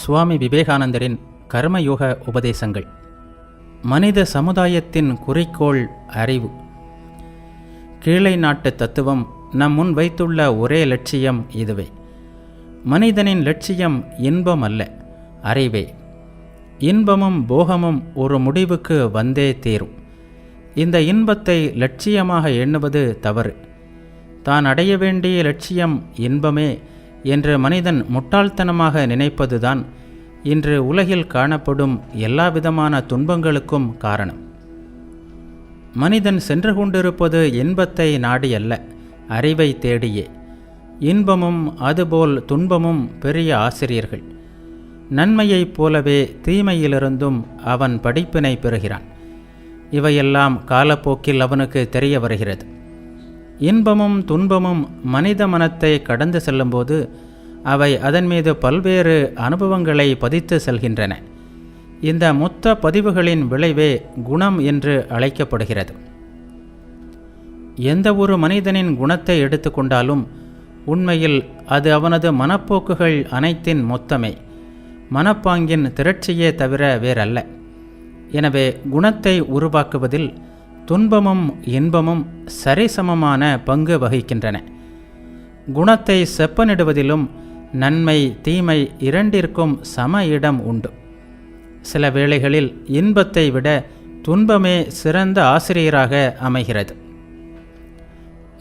சுவாமி விவேகானந்தரின் கர்மயோக உபதேசங்கள். மனித சமுதாயத்தின் குறிக்கோள் அறிவு. கீழை நாட்டு தத்துவம் நம் முன் வைத்துள்ள ஒரே லட்சியம் இதுவே. மனிதனின் லட்சியம் இன்பம் அல்ல, அறிவே. இன்பமும் போகமும் ஒரு முடிவுக்கு வந்தே தீரும். இந்த இன்பத்தை லட்சியமாக எண்ணுவது தவறு. தான் அடைய வேண்டிய லட்சியம் இன்பமே என்று மனிதன் முட்டாள்தனமாக நினைப்பதுதான் இன்று உலகில் காணப்படும் எல்லாவிதமான துன்பங்களுக்கும் காரணம். மனிதன் சென்று கொண்டிருப்பது இன்பத்தை நாடி அல்ல, அறிவை தேடியே. இன்பமும் அதுபோல் துன்பமும் பெரிய ஆசிரியர்கள். நன்மையைப் போலவே தீமையிலிருந்தும் அவன் படிப்பினை பெறுகிறான். இவையெல்லாம் காலப்போக்கில் அவனுக்கு தெரிய வருகிறது. இன்பமும் துன்பமும் மனித மனத்தை கடந்து செல்லும்போது அவை அதன் மீது பல்வேறு அனுபவங்களை பதித்து செல்கின்றன. இந்த மொத்த பதிவுகளின் விளைவே குணம் என்று அழைக்கப்படுகிறது. எந்த ஒரு மனிதனின் குணத்தை எடுத்துக்கொண்டாலும் உண்மையில் அது அவனது மனப்போக்குகள் அனைத்தின் மொத்தமே, மனப்பாங்கின் திரட்சியே தவிர வேறல்ல. எனவே குணத்தை உருவாக்குவதில் துன்பமும் இன்பமும் சரிசமமான பங்கு வகிக்கின்றன. குணத்தை செப்பனிடுவதிலும் நன்மை தீமை இரண்டிற்கும் சம இடம் உண்டு. சில வேளைகளில் இன்பத்தை விட துன்பமே சிறந்த ஆசிரியராக அமைகிறது.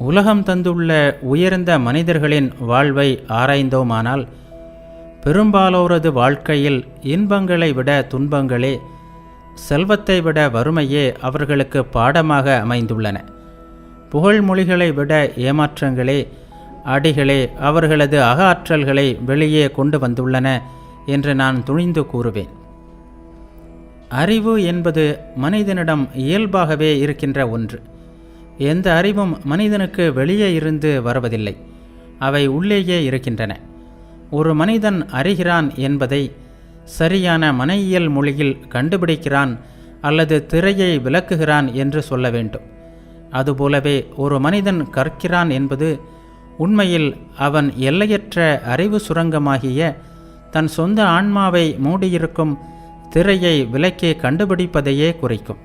உலகம் தந்துள்ள உயர்ந்த மனிதர்களின் வாழ்வை ஆராய்ந்தோமானால் பெரும்பாலோரது வாழ்க்கையில் இன்பங்களை விட துன்பங்களே, செல்வத்தை விட வறுமையே அவர்களுக்கு பாடமாக அமைந்துள்ளன. புகழ்மொழிகளை விட ஏமாற்றங்களே, அடிகளே அவர்களது அக ஆற்றல்களை வெளியே கொண்டு வந்துள்ளன என்று நான் துணிந்து கூறுவேன். அறிவு என்பது மனிதனிடம் இயல்பாகவே இருக்கின்ற ஒன்று. எந்த அறிவும் மனிதனுக்கு வெளியே இருந்து வருவதில்லை, அவை உள்ளேயே இருக்கின்றன. ஒரு மனிதன் அறிகிறான் என்பதை சரியான மனையியல் மொழியில் கண்டுபிடிக்கிறான் அல்லது திரையை விளக்குகிறான் என்று சொல்ல வேண்டும். அதுபோலவே ஒரு மனிதன் கற்கிறான் என்பது உண்மையில் அவன் எல்லையற்ற அறிவு சுரங்கமாகிய தன் சொந்த ஆன்மாவை மூடியிருக்கும் திரையை விலக்கி கண்டுபிடிப்பதையே குறிக்கும்.